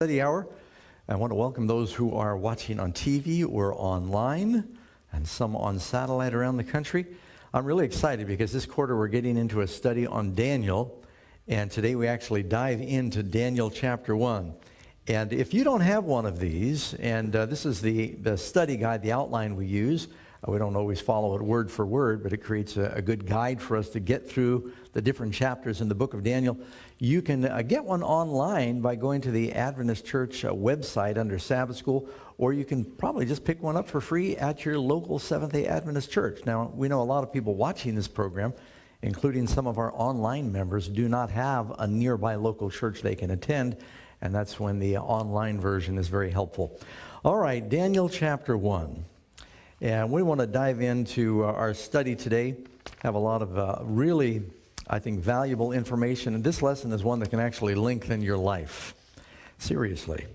Study Hour. I want to welcome those who are watching on TV or online and some on satellite around the country. I'm really excited because this quarter we're getting into a study on Daniel, and today we actually dive into Daniel chapter 1. And if you don't have one of these, and this is the study guide, the outline we use. We don't always follow it word for word, but it creates a good guide for us to get through the different chapters in the book of Daniel. You can get one online by going to the Adventist Church website under Sabbath School, or you can probably just pick one up for free at your local Seventh-day Adventist church. Now, we know a lot of people watching this program, including some of our online members, do not have a nearby local church they can attend, and that's when the online version is very helpful. All right, Daniel chapter 1. And we want to dive into our study today, have a lot of really, I think, valuable information. And this lesson is one that can actually lengthen your life. Seriously.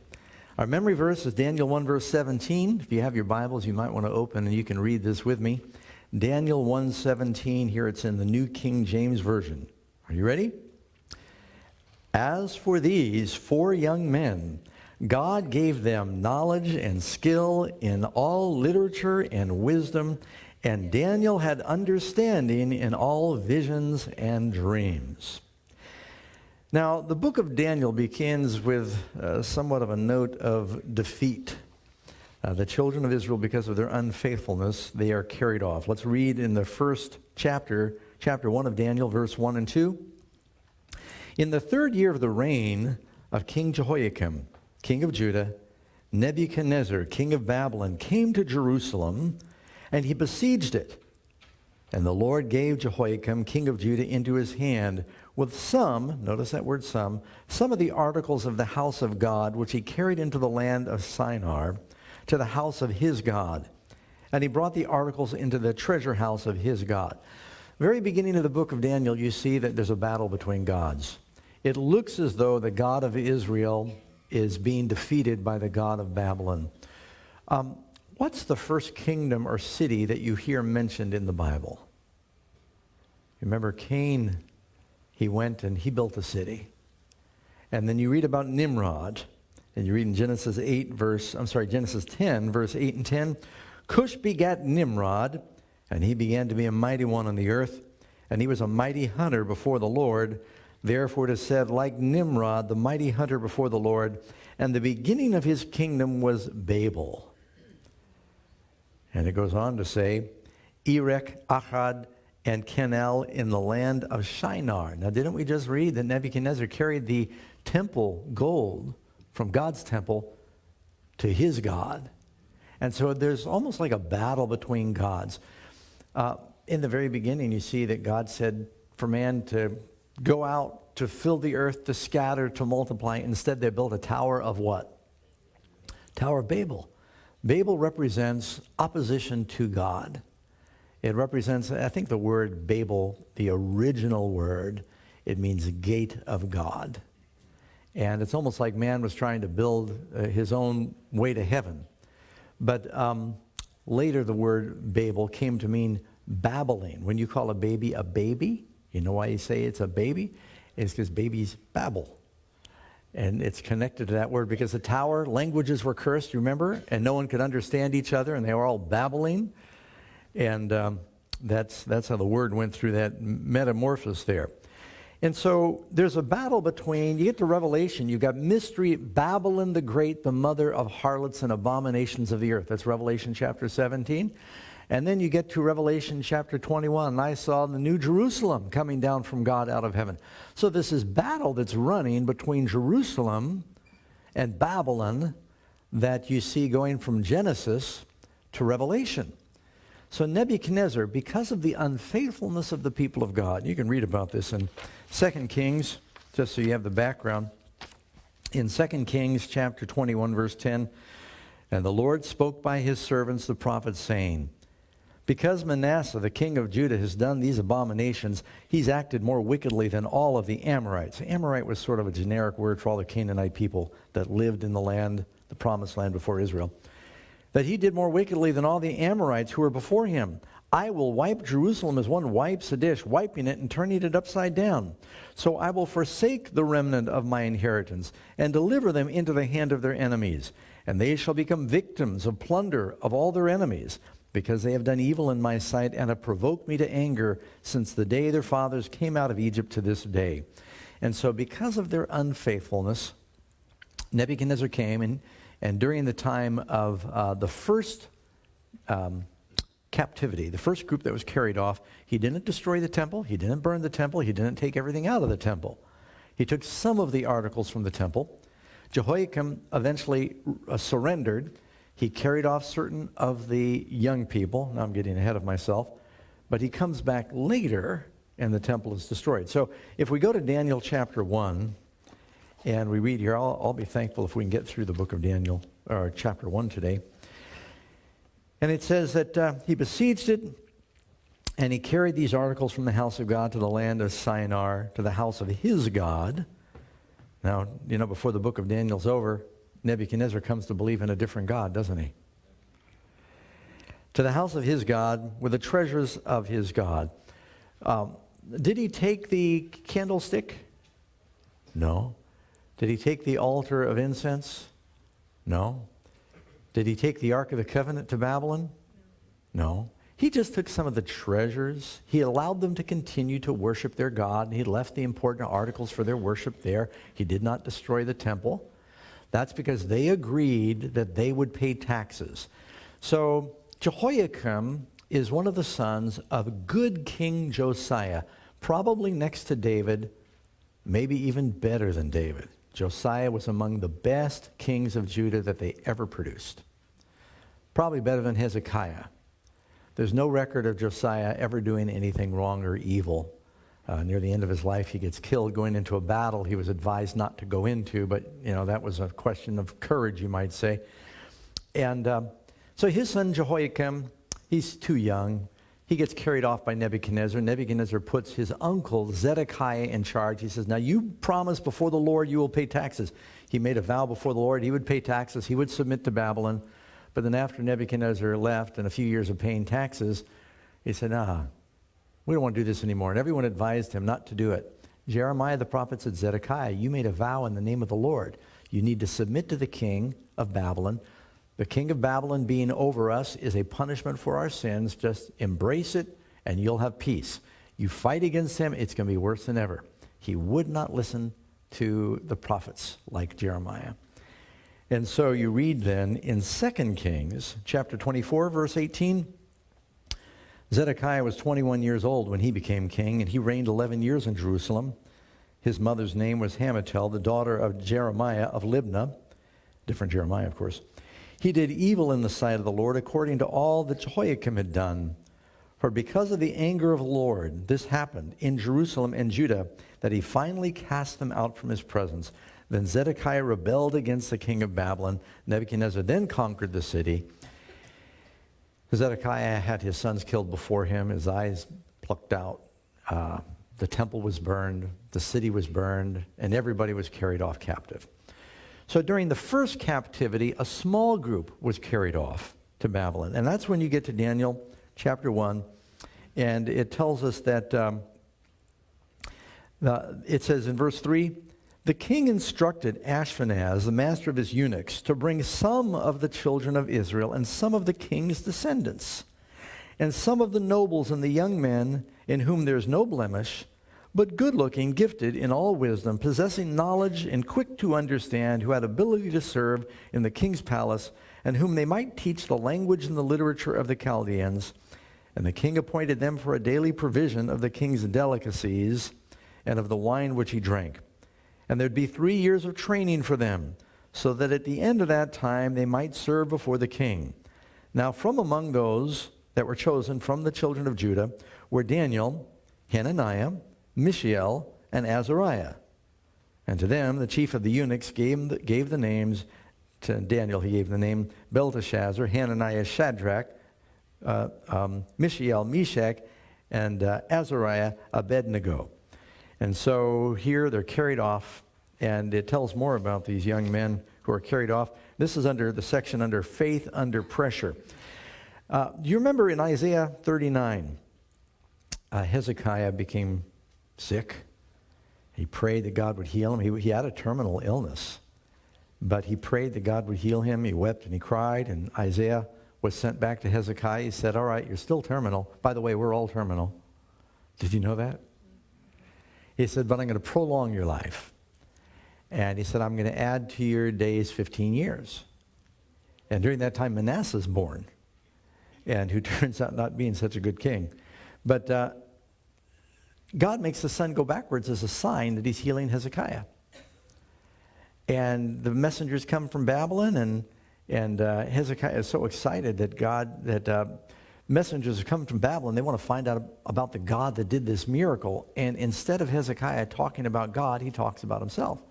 Our memory verse is Daniel 1, verse 17. If you have your Bibles, you might want to open and you can read this with me. Daniel 1:17, here it's in the New King James Version. Are you ready? As for these 4 young men, God gave them knowledge and skill in all literature and wisdom, and Daniel had understanding in all visions and dreams. Now, the book of Daniel begins with somewhat of a note of defeat. The children of Israel, because of their unfaithfulness, they are carried off. Let's read in the first chapter 1 of Daniel, verse 1 and 2. In the 3rd year of the reign of King Jehoiakim, king of Judah, Nebuchadnezzar, king of Babylon, came to Jerusalem, and he besieged it. And the Lord gave Jehoiakim, king of Judah, into his hand with some, notice that word some of the articles of the house of God, which he carried into the land of Shinar, to the house of his God. And he brought the articles into the treasure house of his God. Very beginning of the book of Daniel, you see that there's a battle between gods. It looks as though the God of Israel is being defeated by the God of Babylon. What's the first kingdom or city that you hear mentioned in the Bible? Remember Cain, he went and he built a city. And then you read about Nimrod, and you read in Genesis 10, verse 8 and 10. Cush begat Nimrod, and he began to be a mighty one on the earth, and he was a mighty hunter before the Lord. Therefore it is said, like Nimrod, the mighty hunter before the Lord, and the beginning of his kingdom was Babel. And it goes on to say, Erech, Akkad, and Kenel in the land of Shinar. Now, didn't we just read that Nebuchadnezzar carried the temple gold from God's temple to his God? And so there's almost like a battle between gods. In the very beginning, you see that God said for man to go out, to fill the earth, to scatter, to multiply. Instead, they built a tower of what? Tower of Babel. Babel represents opposition to God. It represents, I think the word Babel, the original word, it means gate of God. And it's almost like man was trying to build his own way to heaven. But later the word Babel came to mean babbling. When you call a baby, you know why you say it's a baby? It's because babies babble. And it's connected to that word because the tower, languages were cursed, you remember? And no one could understand each other, and they were all babbling. And that's how the word went through that metamorphosis there. And so there's a battle between, you get to Revelation, you've got mystery, Babylon the Great, the mother of harlots and abominations of the earth. That's Revelation chapter 17. And then you get to Revelation chapter 21, and I saw the new Jerusalem coming down from God out of heaven. So this is battle that's running between Jerusalem and Babylon that you see going from Genesis to Revelation. So Nebuchadnezzar, because of the unfaithfulness of the people of God, you can read about this in 2 Kings, just so you have the background. In 2 Kings chapter 21, verse 10, and the Lord spoke by his servants, the prophets, saying, because Manasseh, the king of Judah, has done these abominations, he's acted more wickedly than all of the Amorites. Amorite was sort of a generic word for all the Canaanite people that lived in the land, the promised land before Israel. That he did more wickedly than all the Amorites who were before him. I will wipe Jerusalem as one wipes a dish, wiping it and turning it upside down. So I will forsake the remnant of my inheritance and deliver them into the hand of their enemies. And they shall become victims of plunder of all their enemies, because they have done evil in my sight and have provoked me to anger since the day their fathers came out of Egypt to this day. And so because of their unfaithfulness, Nebuchadnezzar came, and during the time of the first captivity, the first group that was carried off, he didn't destroy the temple, he didn't burn the temple, he didn't take everything out of the temple. He took some of the articles from the temple. Jehoiakim eventually surrendered. He carried off certain of the young people. Now I'm getting ahead of myself. But he comes back later, and the temple is destroyed. So if we go to Daniel chapter 1, and we read here, I'll be thankful if we can get through the book of Daniel, or chapter 1 today. And it says that he besieged it, and he carried these articles from the house of God to the land of Shinar, to the house of his God. Now, you know, before the book of Daniel's over, Nebuchadnezzar comes to believe in a different God, doesn't he? To the house of his God, with the treasures of his God. Did he take the candlestick? No. Did he take the altar of incense? No. Did he take the Ark of the Covenant to Babylon? No. He just took some of the treasures. He allowed them to continue to worship their God, and he left the important articles for their worship there. He did not destroy the temple. That's because they agreed that they would pay taxes. So Jehoiakim is one of the sons of good King Josiah, probably next to David, maybe even better than David. Josiah was among the best kings of Judah that they ever produced. Probably better than Hezekiah. There's no record of Josiah ever doing anything wrong or evil. Near the end of his life, he gets killed going into a battle he was advised not to go into, but you know that was a question of courage, you might say. And so his son Jehoiakim, he's too young. He gets carried off by Nebuchadnezzar. Nebuchadnezzar puts his uncle Zedekiah in charge. He says, now you promise before the Lord you will pay taxes. He made a vow before the Lord he would pay taxes. He would submit to Babylon. But then after Nebuchadnezzar left and a few years of paying taxes, he said, we don't want to do this anymore. And everyone advised him not to do it. Jeremiah the prophet said, Zedekiah, you made a vow in the name of the Lord. You need to submit to the king of Babylon. The king of Babylon being over us is a punishment for our sins. Just embrace it and you'll have peace. You fight against him, it's going to be worse than ever. He would not listen to the prophets like Jeremiah. And so you read then in 2 Kings chapter 24, verse 18, Zedekiah was 21 years old when he became king, and he reigned 11 years in Jerusalem. His mother's name was Hamutal, the daughter of Jeremiah of Libnah. Different Jeremiah, of course. He did evil in the sight of the Lord according to all that Jehoiakim had done. For because of the anger of the Lord, this happened in Jerusalem and Judah, that he finally cast them out from his presence. Then Zedekiah rebelled against the king of Babylon. Nebuchadnezzar then conquered the city. Zedekiah had his sons killed before him, his eyes plucked out. The temple was burned, the city was burned, and everybody was carried off captive. So during the first captivity, a small group was carried off to Babylon. And that's when you get to Daniel chapter 1. And it tells us that, it says in verse 3, the king instructed Ashpenaz, the master of his eunuchs, to bring some of the children of Israel and some of the king's descendants, and some of the nobles and the young men in whom there is no blemish, but good-looking, gifted in all wisdom, possessing knowledge and quick to understand, who had ability to serve in the king's palace, and whom they might teach the language and the literature of the Chaldeans. And the king appointed them for a daily provision of the king's delicacies and of the wine which he drank. And there'd be 3 years of training for them, so that at the end of that time they might serve before the king. Now from among those that were chosen from the children of Judah were Daniel, Hananiah, Mishael, and Azariah. And to them the chief of the eunuchs gave the names. To Daniel he gave the name Belteshazzar, Hananiah Shadrach, Mishael Meshach, and Azariah Abednego. And so here they're carried off, and it tells more about these young men who are carried off. This is under the section under faith under pressure. Do you remember in Isaiah 39, Hezekiah became sick? He prayed that God would heal him. He had a terminal illness, but he prayed that God would heal him. He wept and he cried, and Isaiah was sent back to Hezekiah. He said, all right, you're still terminal. By the way, we're all terminal. Did you know that? He said, but I'm going to prolong your life. And he said, I'm going to add to your days 15 years. And during that time, Manasseh's born, and who turns out not being such a good king. But God makes the sun go backwards as a sign that he's healing Hezekiah. And the messengers come from Babylon, and Hezekiah is so excited that messengers are coming from Babylon. They want to find out about the God that did this miracle. And instead of Hezekiah talking about God, he talks about himself.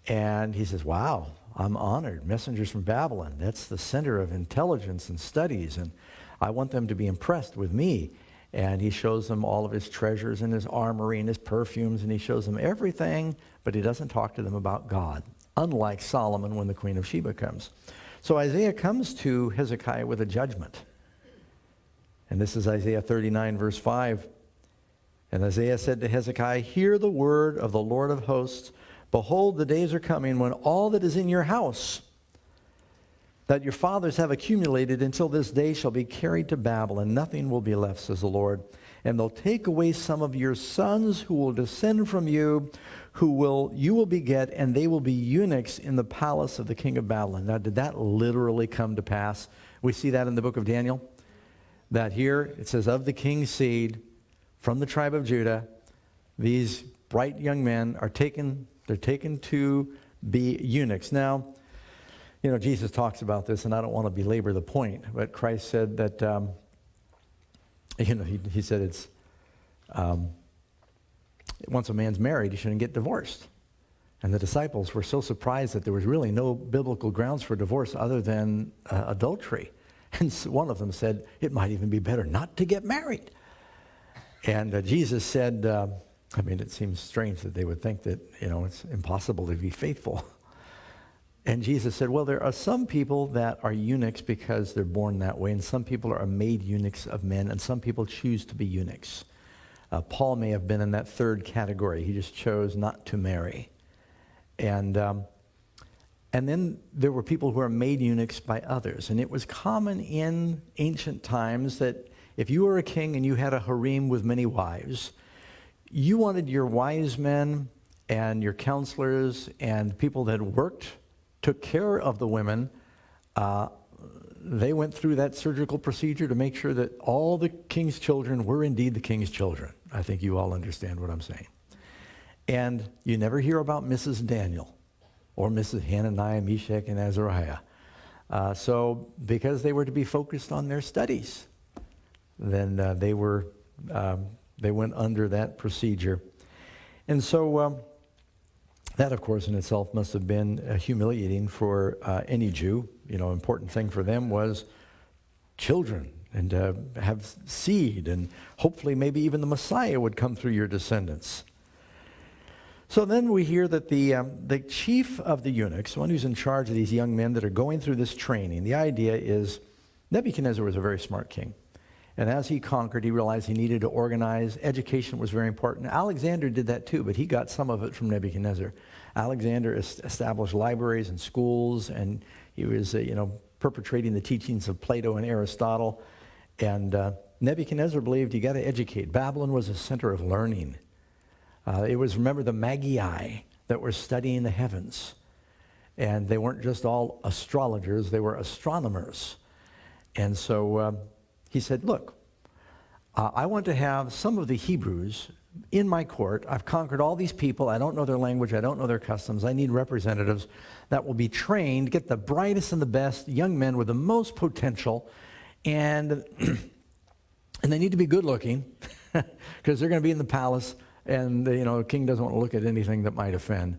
And he says, wow, I'm honored. Messengers from Babylon, that's the center of intelligence and studies, and I want them to be impressed with me. And he shows them all of his treasures and his armory and his perfumes, and he shows them everything, but he doesn't talk to them about God, unlike Solomon when the Queen of Sheba comes. So Isaiah comes to Hezekiah with a judgment. And this is Isaiah 39, verse 5. And Isaiah said to Hezekiah, hear the word of the Lord of hosts. Behold, the days are coming when all that is in your house that your fathers have accumulated until this day shall be carried to Babylon. Nothing will be left, says the Lord. And they'll take away some of your sons who will descend from you, you will beget, and they will be eunuchs in the palace of the king of Babylon. Now, did that literally come to pass? We see that in the book of Daniel. That here it says, of the king's seed, from the tribe of Judah, these bright young men are taken to be eunuchs. Now, you know, Jesus talks about this, and I don't want to belabor the point, but Christ said that, he said it's, once a man's married, he shouldn't get divorced. And the disciples were so surprised that there was really no biblical grounds for divorce other than adultery. And one of them said, it might even be better not to get married. And Jesus said, it seems strange that they would think that, it's impossible to be faithful. And Jesus said, well, there are some people that are eunuchs because they're born that way, and some people are made eunuchs of men, and some people choose to be eunuchs. Paul may have been in that third category. He just chose not to marry. And then there were people who are made eunuchs by others. And it was common in ancient times that if you were a king and you had a harem with many wives, you wanted your wise men and your counselors and people that took care of the women. They went through that surgical procedure to make sure that all the king's children were indeed the king's children. I think you all understand what I'm saying. And you never hear about Mrs. Daniel or Mrs. Hananiah, Meshach, and Azariah. So because they were to be focused on their studies, then they went under that procedure. And so that, of course, in itself must have been humiliating for any Jew. Important thing for them was children and to have seed, and hopefully maybe even the Messiah would come through your descendants. So then we hear that the chief of the eunuchs, one who's in charge of these young men that are going through this training, the idea is Nebuchadnezzar was a very smart king. And as he conquered, he realized he needed to organize. Education was very important. Alexander did that too, but he got some of it from Nebuchadnezzar. Alexander established libraries and schools, and he was, perpetrating the teachings of Plato and Aristotle. And Nebuchadnezzar believed you got to educate. Babylon was a center of learning. It was, remember, the Magi that were studying the heavens. And they weren't just all astrologers, they were astronomers. And so he said, look, I want to have some of the Hebrews in my court. I've conquered all these people. I don't know their language. I don't know their customs. I need representatives that will be trained, get the brightest and the best young men with the most potential, and they need to be good looking because they're going to be in the palace, and the king doesn't want to look at anything that might offend.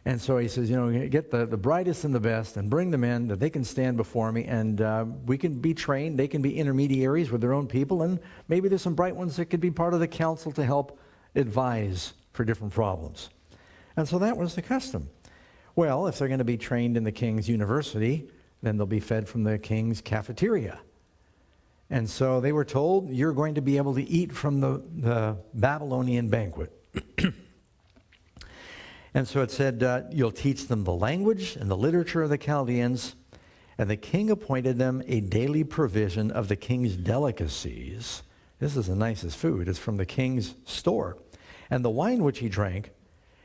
And so he says, get the brightest and the best and bring them in that they can stand before me, and we can be trained. They can be intermediaries with their own people, and maybe there's some bright ones that could be part of the council to help advise for different problems. And so that was the custom. Well, if they're going to be trained in the king's university, then they'll be fed from the king's cafeteria. And so they were told, you're going to be able to eat from the Babylonian banquet. And so it said, you'll teach them the language and the literature of the Chaldeans, and the king appointed them a daily provision of the king's delicacies. This is the nicest food. It's from the king's store. And the wine which he drank,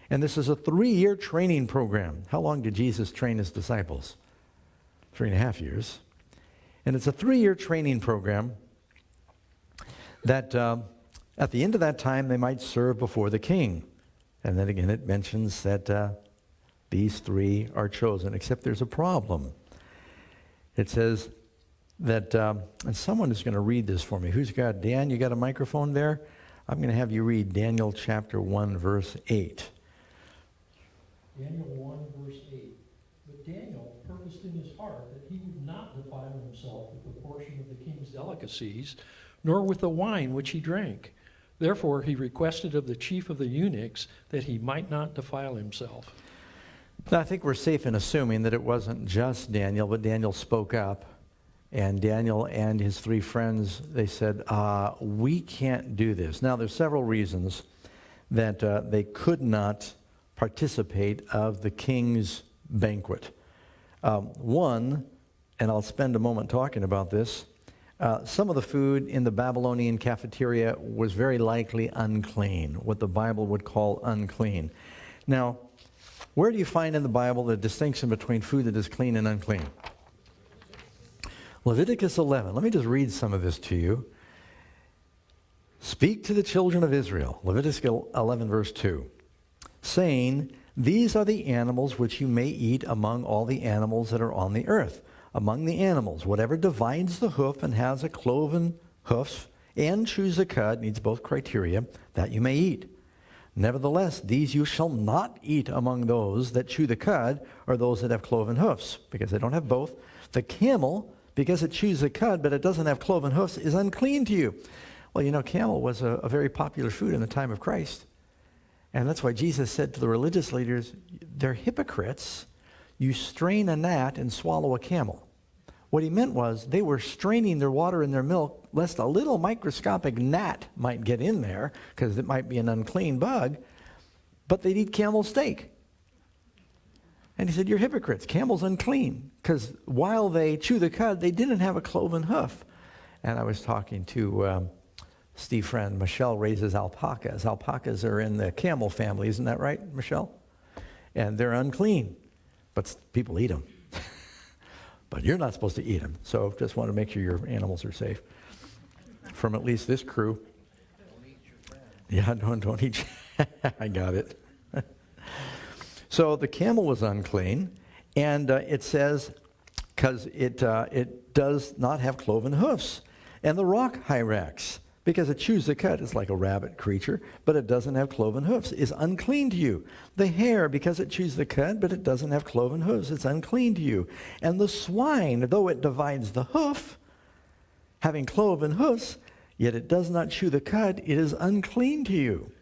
and this is a 3-year training program. How long did Jesus train his disciples? 3.5 years. And it's a 3-year training program that at the end of that time, they might serve before the king. And then again, it mentions that these 3 are chosen, except there's a problem. It says that, and someone is going to read this for me. Who's got, Dan, you got a microphone there? I'm going to have you read Daniel chapter 1, verse 8. Daniel 1, verse 8. But Daniel purposed in his heart that he would not defile himself with the portion of the king's delicacies, nor with the wine which he drank. Therefore he requested of the chief of the eunuchs that he might not defile himself. Now, I think we're safe in assuming that it wasn't just Daniel, but Daniel spoke up. And Daniel and his 3 friends, they said, we can't do this. Now, there's several reasons that they could not participate of the king's banquet. One, and I'll spend a moment talking about this, some of the food in the Babylonian cafeteria was very likely unclean, what the Bible would call unclean. Now, where do you find in the Bible the distinction between food that is clean and unclean? Leviticus 11. Let me just read some of this to you. Speak to the children of Israel, Leviticus 11, verse 2, saying, these are the animals which you may eat among all the animals that are on the earth. Among the animals, whatever divides the hoof and has a cloven hoof and chews a cud, needs both criteria, that you may eat. Nevertheless, these you shall not eat among those that chew the cud or those that have cloven hoofs, because they don't have both. The camel, because it chews the cud but it doesn't have cloven hoofs, is unclean to you. Well, you know, camel was a very popular food in the time of Christ. And that's why Jesus said to the religious leaders, they're hypocrites. You strain a gnat and swallow a camel. What he meant was they were straining their water and their milk lest a little microscopic gnat might get in there, because it might be an unclean bug, but they'd eat camel steak. And he said, you're hypocrites. Camel's unclean, because while they chew the cud, they didn't have a cloven hoof. And I was talking to Steve friend, Michelle raises alpacas. Alpacas are in the camel family, isn't that right, Michelle? And they're unclean, but people eat them. But you're not supposed to eat them. So just want to make sure your animals are safe from at least this crew. Don't eat your friend. Yeah, don't eat. I got it. So the camel was unclean, and it says, because it does not have cloven hoofs. And the rock hyrax, because it chews the cud, it's like a rabbit creature, but it doesn't have cloven hoofs, is unclean to you. The hare, because it chews the cud, but it doesn't have cloven hoofs, it's unclean to you. And the swine, though it divides the hoof, having cloven hoofs, yet it does not chew the cud, it is unclean to you.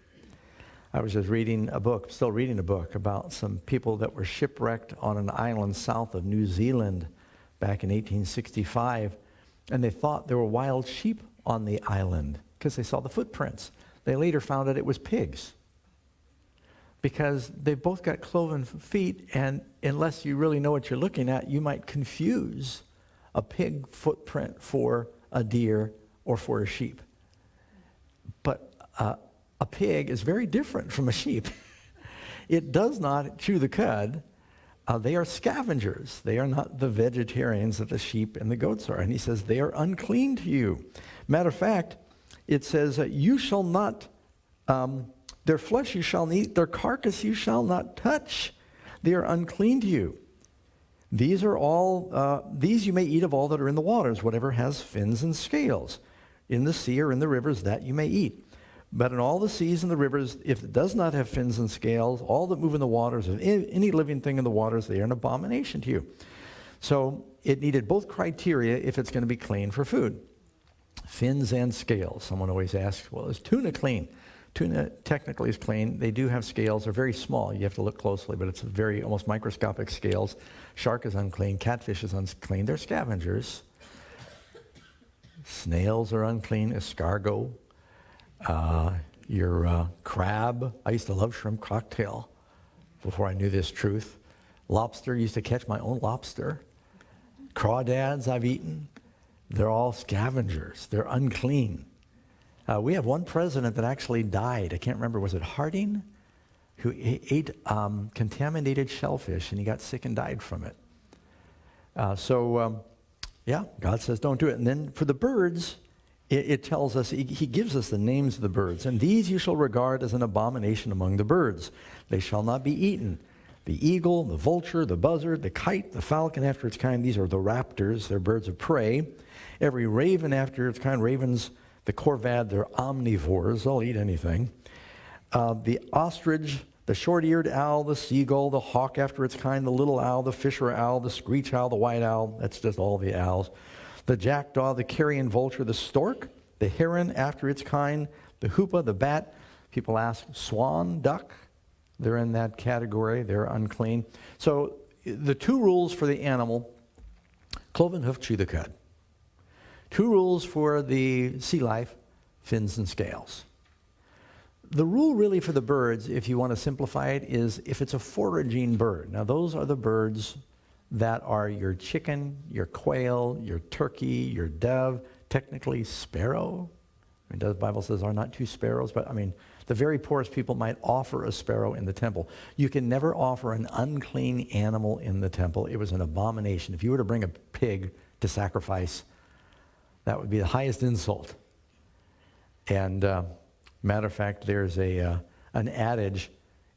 I was just reading a book, still reading a book, about some people that were shipwrecked on an island south of New Zealand back in 1865, and they thought there were wild sheep on the island because they saw the footprints. They later found out it was pigs, because they both got cloven feet, and unless you really know what you're looking at, you might confuse a pig footprint for a deer or for a sheep. But a pig is very different from a sheep. It does not chew the cud. They are scavengers. They are not the vegetarians that the sheep and the goats are. And he says, they are unclean to you. Matter of fact, it says, you shall not, their flesh you shall eat, their carcass you shall not touch. They are unclean to you. These are all, these you may eat of all that are in the waters, whatever has fins and scales. In the sea or in the rivers, that you may eat. But in all the seas and the rivers, if it does not have fins and scales, all that move in the waters, of any living thing in the waters, they are an abomination to you. So it needed both criteria if it's going to be clean for food. Fins and scales. Someone always asks, well, is tuna clean? Tuna technically is clean. They do have scales. They're very small. You have to look closely, but it's very almost microscopic scales. Shark is unclean. Catfish is unclean. They're scavengers. Snails are unclean. Escargot. Your crab. I used to love shrimp cocktail before I knew this truth. Lobster, used to catch my own lobster. Crawdads I've eaten. They're all scavengers. They're unclean. We have one president that actually died. I can't remember, was it Harding? Who ate contaminated shellfish, and he got sick and died from it. Yeah, God says don't do it. And then for the birds, it tells us, he gives us the names of the birds. And these you shall regard as an abomination among the birds. They shall not be eaten. The eagle, the vulture, the buzzard, the kite, the falcon after its kind. These are the raptors. They're birds of prey. Every raven after its kind. Ravens, the corvad, they're omnivores. They'll eat anything. The ostrich, the short-eared owl, the seagull, the hawk after its kind, the little owl, the fisher owl, the screech owl, the white owl. That's just all the owls. The jackdaw, the carrion vulture, the stork, the heron after its kind, the hoopoe, the bat. People ask, swan, duck. They're in that category. They're unclean. So the two rules for the animal, cloven hoof, chew the cud. Two rules for the sea life, fins and scales. The rule really for the birds, if you want to simplify it, is if it's a foraging bird. Now those are the birds that are your chicken, your quail, your turkey, your dove, technically sparrow. I mean, the Bible says are not two sparrows, but I mean, the very poorest people might offer a sparrow in the temple. You can never offer an unclean animal in the temple. It was an abomination. If you were to bring a pig to sacrifice, that would be the highest insult. And matter of fact, there's an adage,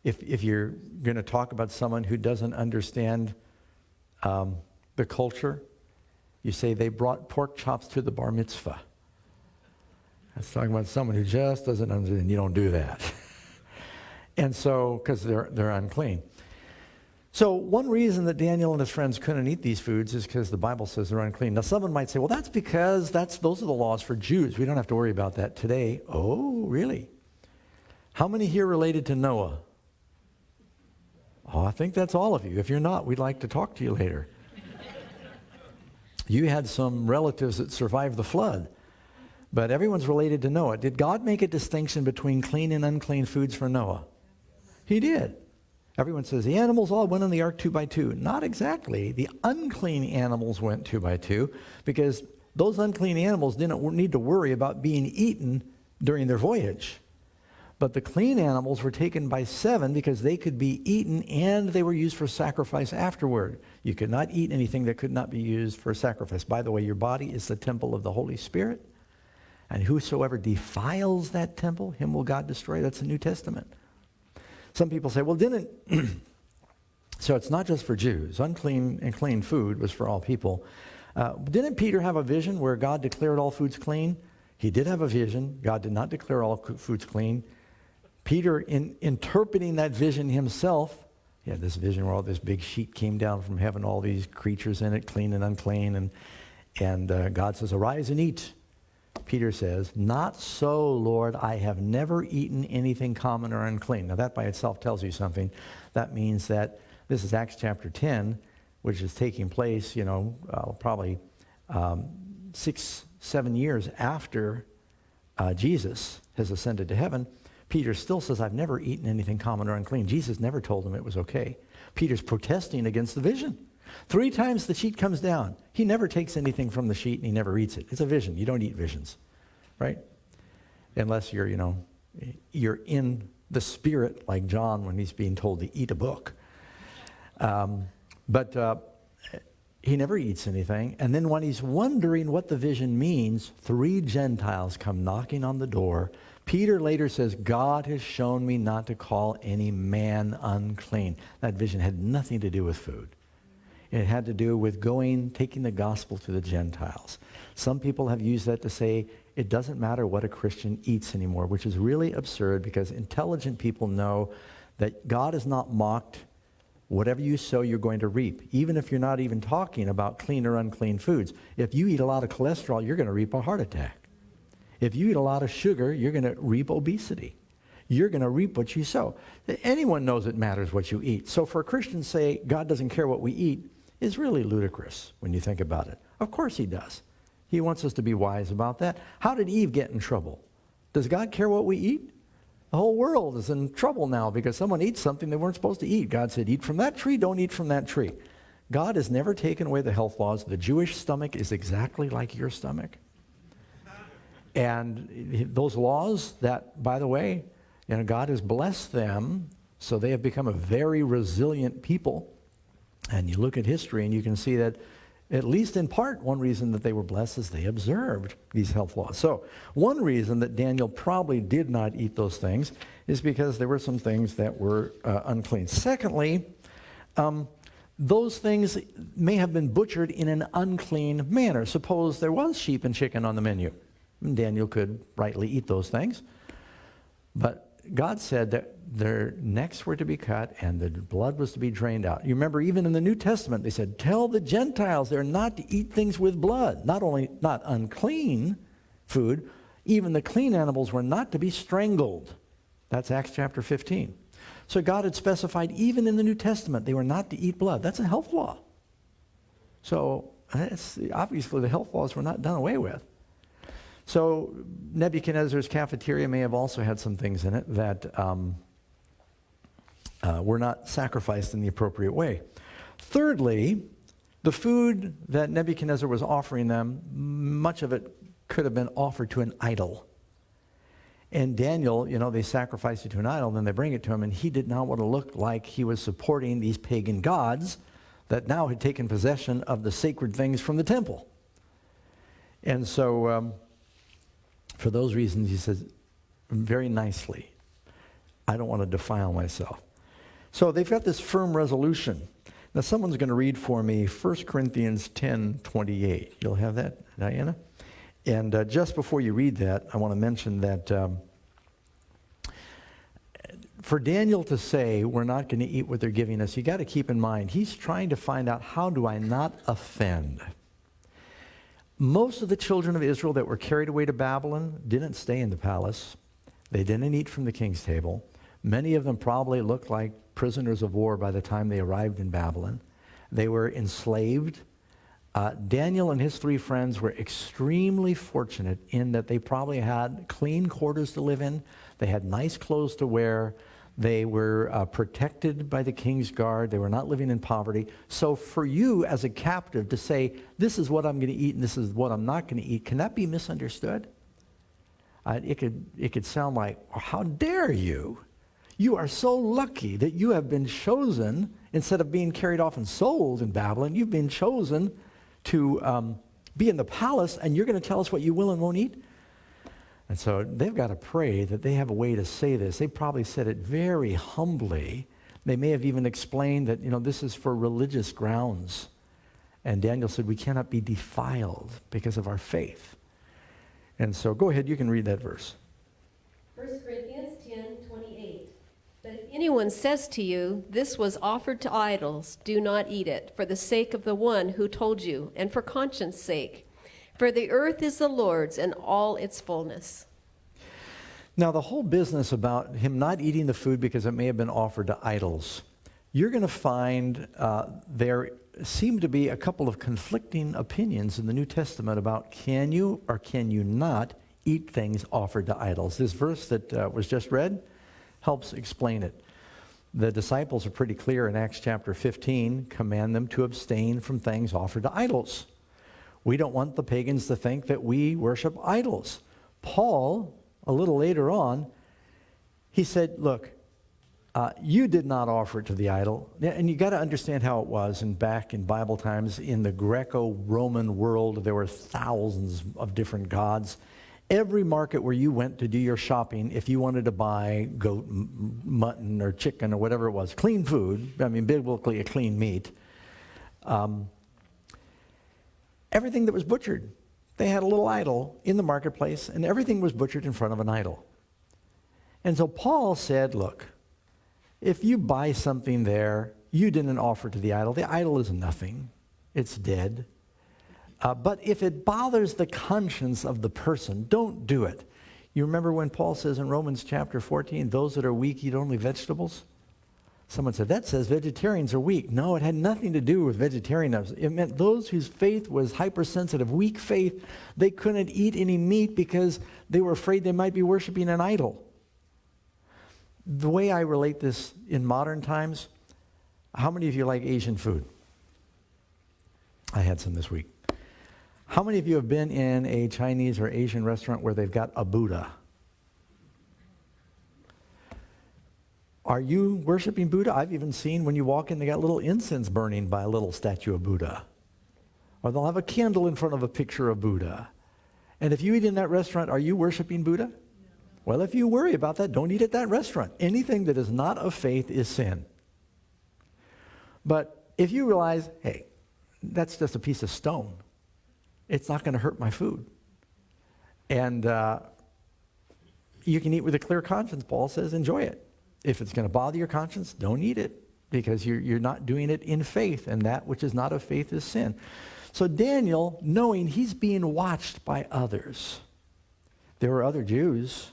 if you're going to talk about someone who doesn't understand the culture, you say they brought pork chops to the bar mitzvah. That's talking about someone who just doesn't understand. You don't do that. And so, because they're unclean. So one reason that Daniel and his friends couldn't eat these foods is because the Bible says they're unclean. Now someone might say, well, that's because those are the laws for Jews. We don't have to worry about that today. Oh, really? How many here related to Noah? Oh, I think that's all of you. If you're not, we'd like to talk to you later. You had some relatives that survived the flood. But everyone's related to Noah. Did God make a distinction between clean and unclean foods for Noah? He did. Everyone says the animals all went in the ark 2 by 2. Not exactly. The unclean animals went 2 by 2 because those unclean animals didn't need to worry about being eaten during their voyage. But the clean animals were taken by 7 because they could be eaten and they were used for sacrifice afterward. You could not eat anything that could not be used for sacrifice. By the way, your body is the temple of the Holy Spirit. And whosoever defiles that temple, him will God destroy. That's the New Testament. Some people say, well, so it's not just for Jews. Unclean and clean food was for all people. Didn't Peter have a vision where God declared all foods clean? He did have a vision. God did not declare all foods clean. Peter, in interpreting that vision himself, he had this vision where all this big sheet came down from heaven, all these creatures in it, clean and unclean. And God says, arise and eat. Peter says, not so, Lord, I have never eaten anything common or unclean. Now that by itself tells you something. That means that this is Acts chapter 10, which is taking place, probably 6-7 years after Jesus has ascended to heaven. Peter still says, I've never eaten anything common or unclean. Jesus never told him it was okay. Peter's protesting against the vision. 3 times the sheet comes down. He never takes anything from the sheet and he never eats it. It's a vision. You don't eat visions, right? Unless you're in the spirit like John when he's being told to eat a book. But he never eats anything. And then when he's wondering what the vision means, 3 Gentiles come knocking on the door. Peter later says, God has shown me not to call any man unclean. That vision had nothing to do with food. It had to do with taking the gospel to the Gentiles. Some people have used that to say it doesn't matter what a Christian eats anymore, which is really absurd because intelligent people know that God is not mocked. Whatever you sow, you're going to reap, even if you're not even talking about clean or unclean foods. If you eat a lot of cholesterol, you're going to reap a heart attack. If you eat a lot of sugar, you're going to reap obesity. You're going to reap what you sow. Anyone knows it matters what you eat. So for a Christian to say God doesn't care what we eat is really ludicrous when you think about it. Of course he does. He wants us to be wise about that. How did Eve get in trouble? Does God care what we eat? The whole world is in trouble now because someone eats something they weren't supposed to eat. God said, eat from that tree, don't eat from that tree. God has never taken away the health laws. The Jewish stomach is exactly like your stomach. And those laws that, by the way, God has blessed them, so they have become a very resilient people. And you look at history and you can see that, at least in part, one reason that they were blessed is they observed these health laws. So one reason that Daniel probably did not eat those things is because there were some things that were unclean. Secondly, those things may have been butchered in an unclean manner. Suppose there was sheep and chicken on the menu. Daniel could rightly eat those things. But God said that their necks were to be cut and the blood was to be drained out. You remember, even in the New Testament, they said, tell the Gentiles they're not to eat things with blood. Not only not unclean food, even the clean animals were not to be strangled. That's Acts chapter 15. So God had specified, even in the New Testament, they were not to eat blood. That's a health law. So obviously the health laws were not done away with. So Nebuchadnezzar's cafeteria may have also had some things in it that were not sacrificed in the appropriate way. Thirdly, the food that Nebuchadnezzar was offering them, much of it could have been offered to an idol. And Daniel, they sacrificed it to an idol, then they bring it to him, and he did not want to look like he was supporting these pagan gods that now had taken possession of the sacred things from the temple. And so, for those reasons, he says very nicely, I don't want to defile myself. So they've got this firm resolution. Now someone's going to read for me 1 Corinthians 10:28. You'll have that, Diana? And just before you read that, I want to mention that for Daniel to say we're not going to eat what they're giving us, you got to keep in mind, he's trying to find out, how do I not offend? Most of the children of Israel that were carried away to Babylon didn't stay in the palace. They didn't eat from the king's table. Many of them probably looked like prisoners of war by the time they arrived in Babylon. They were enslaved. Daniel and his 3 friends were extremely fortunate in that they probably had clean quarters to live in. They had nice clothes to wear. They were protected by the king's guard. They were not living in poverty. So for you as a captive to say, this is what I'm going to eat and this is what I'm not going to eat, can that be misunderstood? It could sound like, oh, how dare you? You are so lucky that you have been chosen, instead of being carried off and sold in Babylon, you've been chosen to be in the palace, and you're going to tell us what you will and won't eat? And so they've got to pray that they have a way to say this. They probably said it very humbly. They may have even explained that, this is for religious grounds. And Daniel said, we cannot be defiled because of our faith. And so go ahead, you can read that verse. 1 Corinthians 10:28. But if anyone says to you, this was offered to idols, do not eat it, for the sake of the one who told you, and for conscience sake. For the earth is the Lord's and all its fullness. Now, the whole business about him not eating the food because it may have been offered to idols, you're going to find there seem to be a couple of conflicting opinions in the New Testament about can you or can you not eat things offered to idols. This verse that was just read helps explain it. The disciples are pretty clear in Acts chapter 15, command them to abstain from things offered to idols. We don't want the pagans to think that we worship idols. Paul, a little later on, he said, look, you did not offer it to the idol. And you got to understand how it was back in Bible times. In the Greco-Roman world, there were thousands of different gods. Every market where you went to do your shopping, if you wanted to buy goat, mutton, or chicken, or whatever it was, clean food, biblically a clean meat, everything that was butchered, they had a little idol in the marketplace, and everything was butchered in front of an idol. And so Paul said, look, if you buy something there, you didn't offer to the idol is nothing. It's dead. But if it bothers the conscience of the person, don't do it. You remember when Paul says in Romans chapter 14, those that are weak eat only vegetables? Someone said, that says vegetarians are weak. No, it had nothing to do with vegetarianism. It meant those whose faith was hypersensitive, weak faith, they couldn't eat any meat because they were afraid they might be worshiping an idol. The way I relate this in modern times, how many of you like Asian food? I had some this week. How many of you have been in a Chinese or Asian restaurant where they've got a Buddha? Are you worshiping Buddha? I've even seen when you walk in, they got little incense burning by a little statue of Buddha. Or they'll have a candle in front of a picture of Buddha. And if you eat in that restaurant, are you worshiping Buddha? No. Well, if you worry about that, don't eat at that restaurant. Anything that is not of faith is sin. But if you realize, hey, that's just a piece of stone, it's not going to hurt my food. And you can eat with a clear conscience, Paul says, enjoy it. If it's going to bother your conscience, don't eat it, because you're not doing it in faith, and that which is not of faith is sin. So Daniel, knowing he's being watched by others, there were other Jews,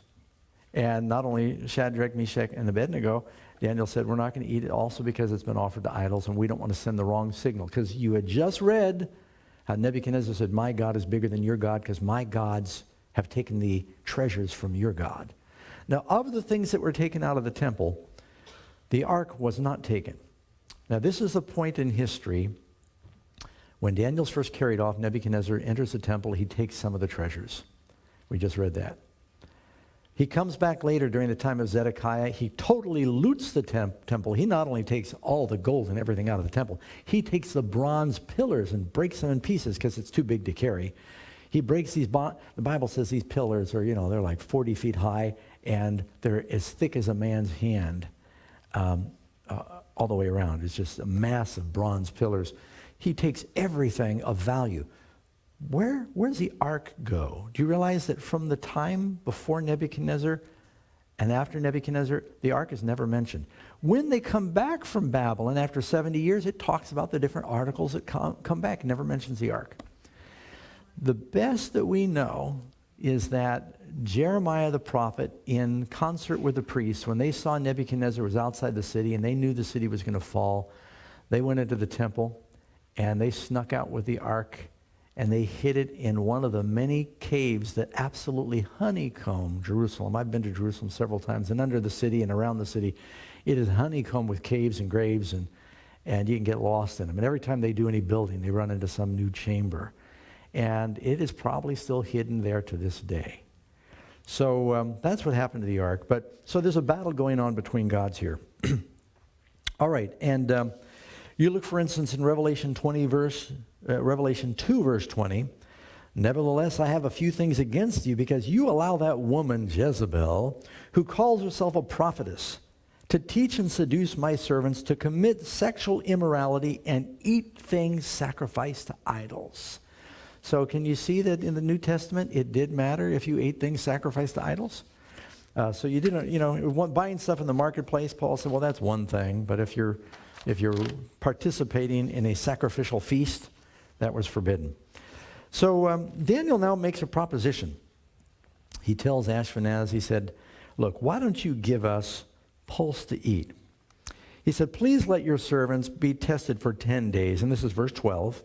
and not only Shadrach, Meshach, and Abednego, Daniel said, we're not going to eat it also because it's been offered to idols, and we don't want to send the wrong signal. Because you had just read how Nebuchadnezzar said, my God is bigger than your God, because my gods have taken the treasures from your God. Now, of the things that were taken out of the temple, the ark was not taken. Now, this is a point in history when Daniel's first carried off, Nebuchadnezzar enters the temple, he takes some of the treasures. We just read that. He comes back later during the time of Zedekiah. He totally loots the temple. He not only takes all the gold and everything out of the temple, he takes the bronze pillars and breaks them in pieces because it's too big to carry. He breaks these, the Bible says these pillars are, they're like 40 feet high, and they're as thick as a man's hand all the way around. It's just a massive bronze pillars. He takes everything of value. Where does the ark go? Do you realize that from the time before Nebuchadnezzar and after Nebuchadnezzar, the ark is never mentioned? When they come back from Babylon after 70 years, it talks about the different articles that come back. It never mentions the ark. The best that we know is that Jeremiah the prophet, in concert with the priests, when they saw Nebuchadnezzar was outside the city and they knew the city was going to fall, they went into the temple and they snuck out with the ark and they hid it in one of the many caves that absolutely honeycomb Jerusalem. I've been to Jerusalem several times, and under the city and around the city, it is honeycombed with caves and graves, and you can get lost in them. And every time they do any building, they run into some new chamber. And it is probably still hidden there to this day. So that's what happened to the ark. So there's a battle going on between gods here. All right, and you look, for instance, in Revelation 2, verse 20. Nevertheless, I have a few things against you, because you allow that woman Jezebel, who calls herself a prophetess, to teach and seduce my servants to commit sexual immorality and eat things sacrificed to idols. So can you see that in the New Testament it did matter if you ate things sacrificed to idols? So you didn't, buying stuff in the marketplace, Paul said, well, that's one thing. But if you're participating in a sacrificial feast, that was forbidden. So Daniel now makes a proposition. He tells Ashpenaz, he said, look, why don't you give us pulse to eat? He said, please let your servants be tested for 10 days. And this is verse 12.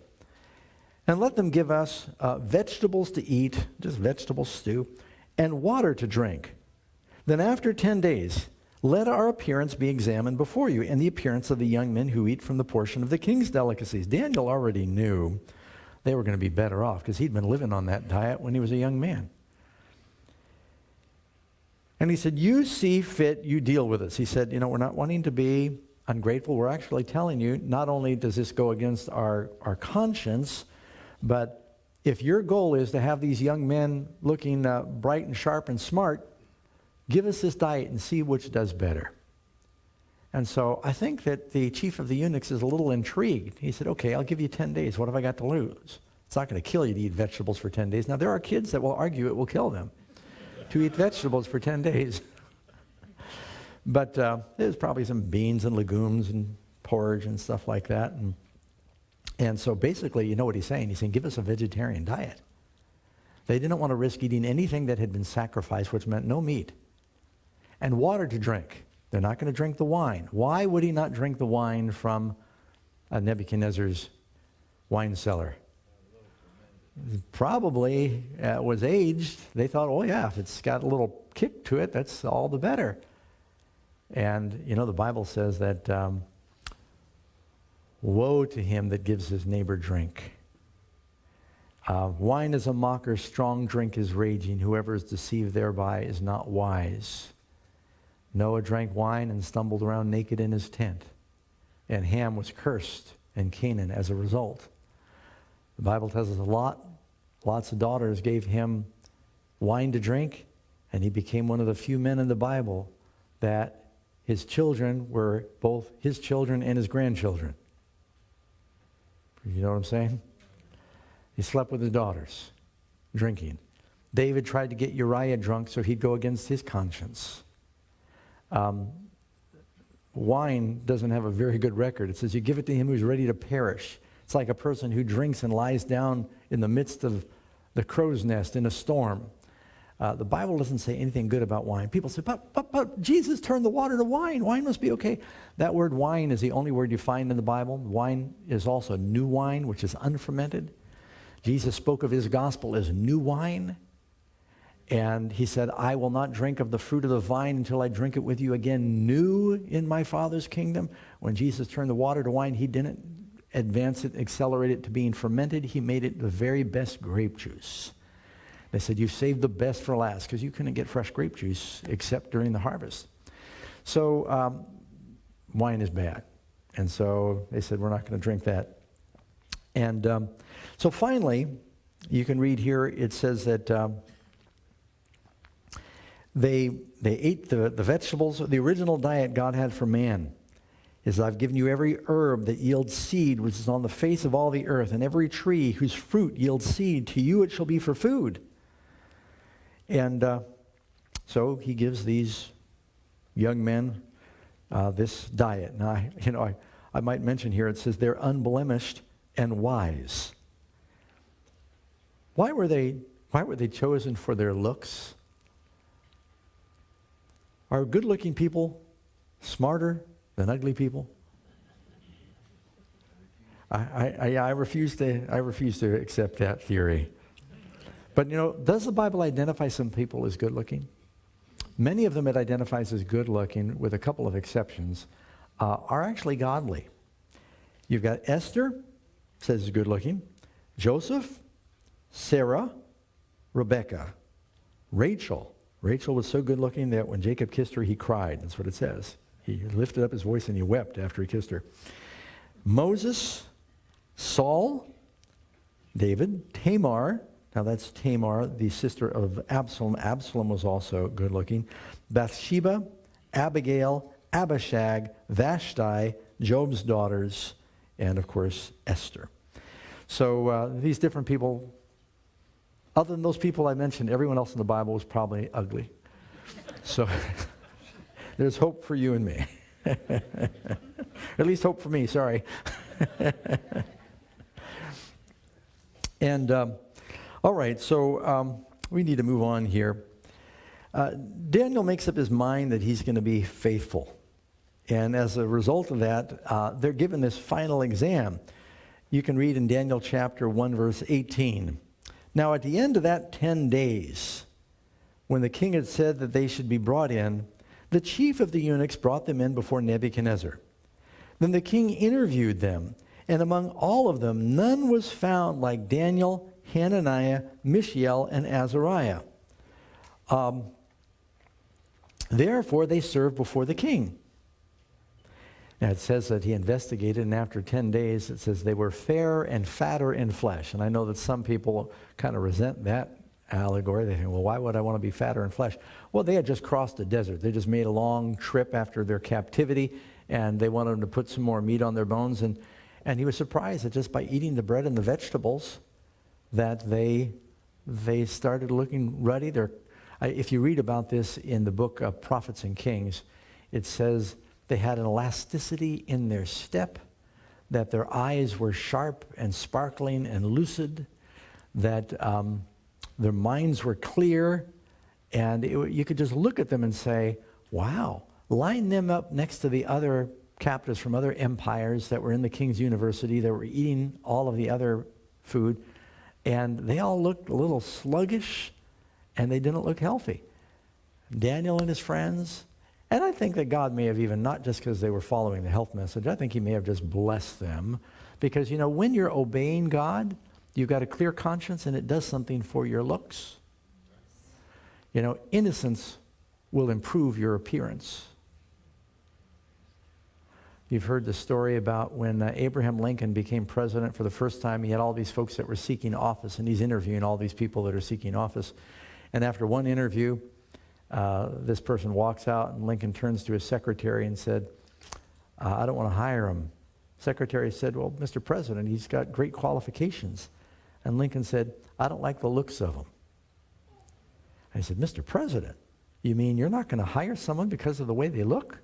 And let them give us vegetables to eat, just vegetable stew, and water to drink. Then after 10 days, let our appearance be examined before you, and the appearance of the young men who eat from the portion of the king's delicacies. Daniel already knew they were going to be better off, because he'd been living on that diet when he was a young man. And he said, you see fit, you deal with us. He said, we're not wanting to be ungrateful. We're actually telling you, not only does this go against our conscience, but if your goal is to have these young men looking bright and sharp and smart, give us this diet and see which does better. And so I think that the chief of the eunuchs is a little intrigued. He said, okay, I'll give you 10 days. What have I got to lose? It's not going to kill you to eat vegetables for 10 days. Now, there are kids that will argue it will kill them to eat vegetables for 10 days. But there's probably some beans and legumes and porridge and stuff like that. And so basically, you know what he's saying. He's saying, give us a vegetarian diet. They didn't want to risk eating anything that had been sacrificed, which meant no meat. And water to drink. They're not going to drink the wine. Why would he not drink the wine from Nebuchadnezzar's wine cellar? Probably was aged. They thought, oh yeah, if it's got a little kick to it, that's all the better. And you know, the Bible says that woe to him that gives his neighbor drink. Wine is a mocker, strong drink is raging. Whoever is deceived thereby is not wise. Noah drank wine and stumbled around naked in his tent. And Ham was cursed in Canaan as a result. The Bible tells us lots of daughters gave him wine to drink, and he became one of the few men in the Bible that his children were both his children and his grandchildren. You know what I'm saying? He slept with his daughters, drinking. David tried to get Uriah drunk so he'd go against his conscience. Wine doesn't have a very good record. It says you give it to him who's ready to perish. It's like a person who drinks and lies down in the midst of the crow's nest in a storm. The Bible doesn't say anything good about wine. People say, but Jesus turned the water to wine. Wine must be okay. That word wine is the only word you find in the Bible. Wine is also new wine, which is unfermented. Jesus spoke of his gospel as new wine. And he said, I will not drink of the fruit of the vine until I drink it with you again new in my Father's kingdom. When Jesus turned the water to wine, he didn't advance it, accelerate it to being fermented. He made it the very best grape juice. They said, you saved the best for last, because you couldn't get fresh grape juice except during the harvest. So wine is bad. And so they said, we're not going to drink that. And so finally, you can read here, it says that they ate the vegetables. The original diet God had for man is, I've given you every herb that yields seed, which is on the face of all the earth, and every tree whose fruit yields seed. To you it shall be for food. And so he gives these young men this diet. Now, I might mention here, it says they're unblemished and wise. Why were they chosen for their looks? Are good-looking people smarter than ugly people? I refuse to accept that theory. But does the Bible identify some people as good-looking? Many of them it identifies as good-looking, with a couple of exceptions, are actually godly. You've got Esther, says is good-looking. Joseph, Sarah, Rebecca, Rachel. Rachel was so good-looking that when Jacob kissed her, he cried. That's what it says. He lifted up his voice and he wept after he kissed her. Moses, Saul, David, Tamar. Now that's Tamar, the sister of Absalom. Absalom was also good-looking. Bathsheba, Abigail, Abishag, Vashti, Job's daughters, and of course Esther. So these different people, other than those people I mentioned, everyone else in the Bible was probably ugly. So there's hope for you and me. At least hope for me, sorry. And all right, so we need to move on here. Daniel makes up his mind that he's going to be faithful. And as a result of that, they're given this final exam. You can read in Daniel chapter 1, verse 18. Now at the end of that 10 days, when the king had said that they should be brought in, the chief of the eunuchs brought them in before Nebuchadnezzar. Then the king interviewed them, and among all of them none was found like Daniel, Hananiah, Mishael, and Azariah. Therefore they served before the king. Now it says that he investigated, and after 10 days it says they were fair and fatter in flesh. And I know that some people kind of resent that allegory. They think, well, why would I want to be fatter in flesh? Well, they had just crossed the desert. They just made a long trip after their captivity, and they wanted them to put some more meat on their bones. And he was surprised that just by eating the bread and the vegetables that they started looking ruddy. If you read about this in the book of Prophets and Kings, it says they had an elasticity in their step, that their eyes were sharp and sparkling and lucid, that their minds were clear, and you could just look at them and say, wow, line them up next to the other captives from other empires that were in the king's university that were eating all of the other food, and they all looked a little sluggish, and they didn't look healthy. Daniel and his friends, and I think that God may have even, not just because they were following the health message, I think he may have just blessed them, because, you know, when you're obeying God, you've got a clear conscience, and it does something for your looks. You know, innocence will improve your appearance. You've heard the story about when Abraham Lincoln became president for the first time. He had all these folks that were seeking office, and he's interviewing all these people that are seeking office. And after one interview, this person walks out, and Lincoln turns to his secretary and said, I don't want to hire him. Secretary said, well, Mr. President, he's got great qualifications. And Lincoln said, I don't like the looks of him. And he said, Mr. President, you mean you're not going to hire someone because of the way they look?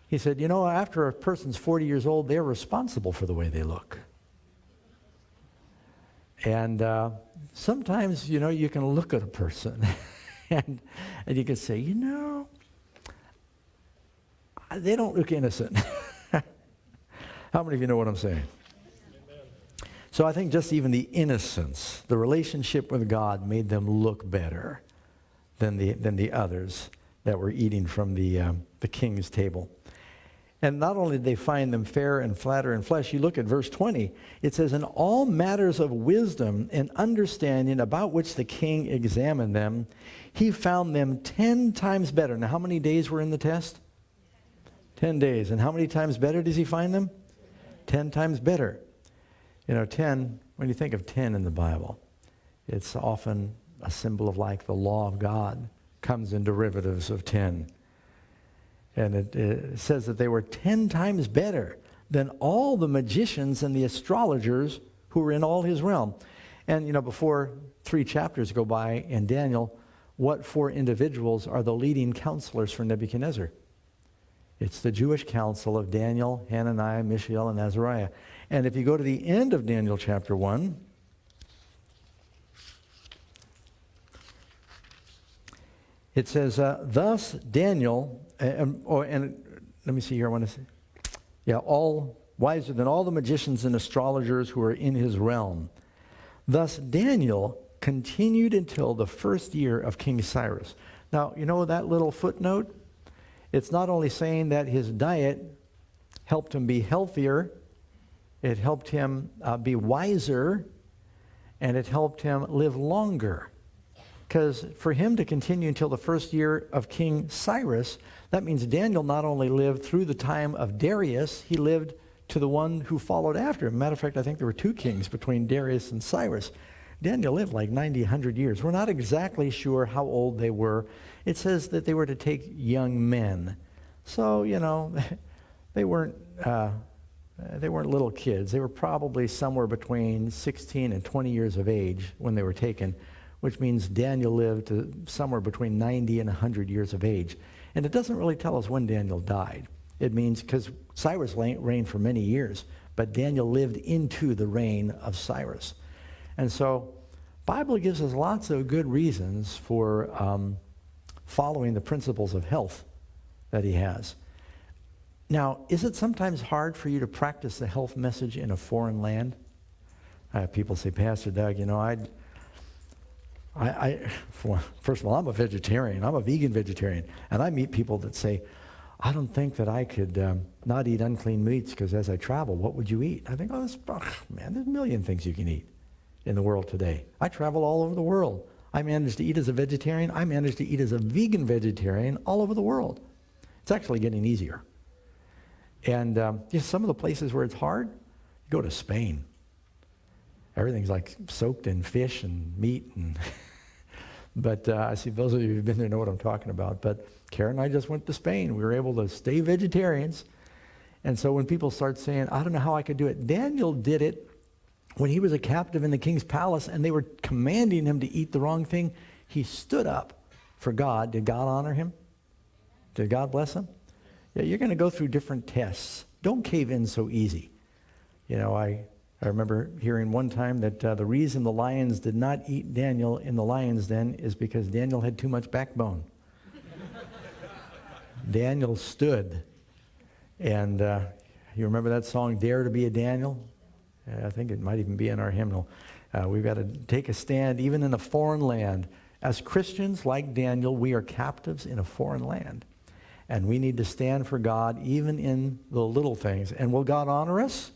He said, you know, after a person's 40 years old, they're responsible for the way they look. And sometimes, you know, you can look at a person and you can say, you know, they don't look innocent. How many of you know what I'm saying? Amen. So I think just even the innocence, the relationship with God made them look better than the others that were eating from the king's table. And not only did they find them fair and flatter in flesh, you look at verse 20, it says, in all matters of wisdom and understanding about which the king examined them, he found them 10 times better. Now, how many days were in the test? 10 days. And how many times better does he find them? 10 times better. You know, 10, when you think of 10 in the Bible, it's often a symbol of like the law of God comes in derivatives of 10. And it says that they were 10 times better than all the magicians and the astrologers who were in all his realm. And, you know, before 3 chapters go by in Daniel, what 4 individuals are the leading counselors for Nebuchadnezzar? It's the Jewish council of Daniel, Hananiah, Mishael, and Azariah. And if you go to the end of Daniel chapter 1, it says, thus Daniel, and let me see here, I want to say, yeah, all wiser than all the magicians and astrologers who are in his realm. Thus Daniel continued until the first year of King Cyrus. Now, you know that little footnote? It's not only saying that his diet helped him be healthier, it helped him be wiser, and it helped him live longer. Because for him to continue until the first year of King Cyrus, that means Daniel not only lived through the time of Darius, he lived to the one who followed after him. Matter of fact, I think there were 2 kings between Darius and Cyrus. Daniel lived like 90, 100 years. We're not exactly sure how old they were. It says that they were to take young men. So, you know, they weren't little kids. They were probably somewhere between 16 and 20 years of age when they were taken, which means Daniel lived to somewhere between 90 and 100 years of age. And it doesn't really tell us when Daniel died. It means, because Cyrus reigned for many years, but Daniel lived into the reign of Cyrus. And so, Bible gives us lots of good reasons for following the principles of health that he has. Now, is it sometimes hard for you to practice the health message in a foreign land? I have people say, Pastor Doug, you know, first of all, I'm a vegetarian. I'm a vegan vegetarian. And I meet people that say, I don't think that I could not eat unclean meats because as I travel, what would you eat? I think, man, there's a million things you can eat in the world today. I travel all over the world. I managed to eat as a vegetarian. I managed to eat as a vegan vegetarian all over the world. It's actually getting easier. And some of the places where it's hard, go to Spain. Everything's like soaked in fish and meat. But I see those of you who've been there know what I'm talking about. But Karen and I just went to Spain. We were able to stay vegetarians. And so when people start saying, I don't know how I could do it, Daniel did it when he was a captive in the king's palace and they were commanding him to eat the wrong thing. He stood up for God. Did God honor him? Did God bless him? Yeah, you're going to go through different tests. Don't cave in so easy. You know, I remember hearing one time that the reason the lions did not eat Daniel in the lion's den is because Daniel had too much backbone. Daniel stood. And you remember that song, Dare to be a Daniel? I think it might even be in our hymnal. We've got to take a stand even in a foreign land. As Christians, like Daniel, we are captives in a foreign land. And we need to stand for God even in the little things. And will God honor us?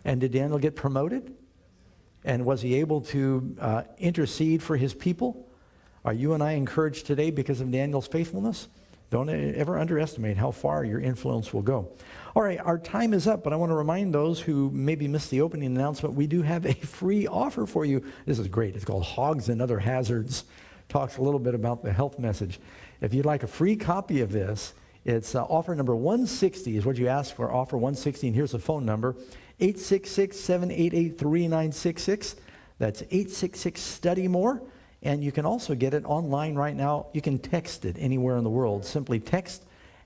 And did Daniel get promoted? And was he able to intercede for his people? Are you and I encouraged today because of Daniel's faithfulness? Don't ever underestimate how far your influence will go. All right, our time is up, but I want to remind those who maybe missed the opening announcement, we do have a free offer for you. This is great. It's called Hogs and Other Hazards. Talks a little bit about the health message. If you'd like a free copy of this, it's offer number 160 is what you ask for, offer 160, and here's the phone number, 866-788-3966. That's 866-STUDY-MORE. And you can also get it online right now. You can text it anywhere in the world. Simply text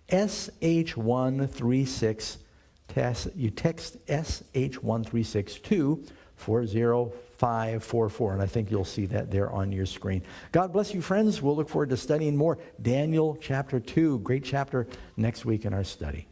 SH136. You text SH136 to 40544. And I think you'll see that there on your screen. God bless you, friends. We'll look forward to studying more. Daniel chapter 2, great chapter, next week in our study.